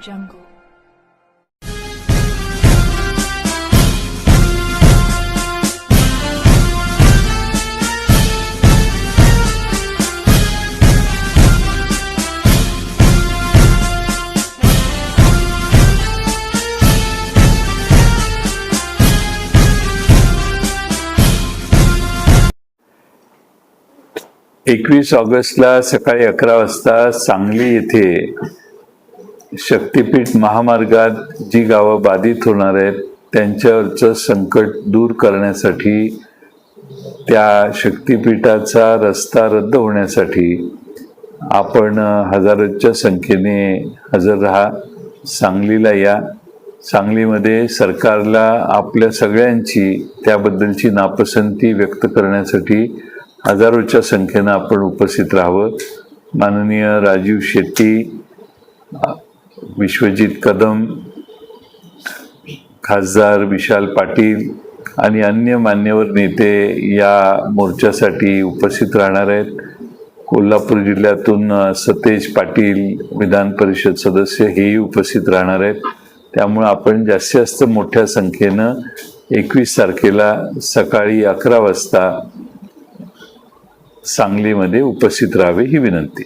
jungle. एकवीस ऑगस्टला सकाळी 11 वाजता सांगली येथे शक्तीपीठ महामार्गात जी गावं बाधित होणार आहेत त्यांच्यावरचं संकट दूर करण्यासाठी, त्या शक्तीपीठाचा रस्ता रद्द होण्यासाठी आपण हजारोच्या संख्येने हजर राहा. सांगलीला या. सांगलीमध्ये सरकारला आपल्या सगळ्यांची त्याबद्दलची नापसंती व्यक्त करण्यासाठी हजारोच्या संख्येनं आपण उपस्थित राहावं. माननीय राजीव शेट्टी, विश्वजित कदम, खासदार विशाल पाटील आणि अन्य मान्यवर नेते या मोर्चासाठी उपस्थित राहणार आहेत. कोल्हापूर जिल्ह्यातून सतेज पाटील, विधान परिषद सदस्य, हेही उपस्थित राहणार आहेत. त्यामुळे आपण जास्तीत जास्त मोठ्या संख्येनं 21 तारखेला सकाळी 11 वाजता सांगलीमध्ये उपस्थित राहावे ही विनंती.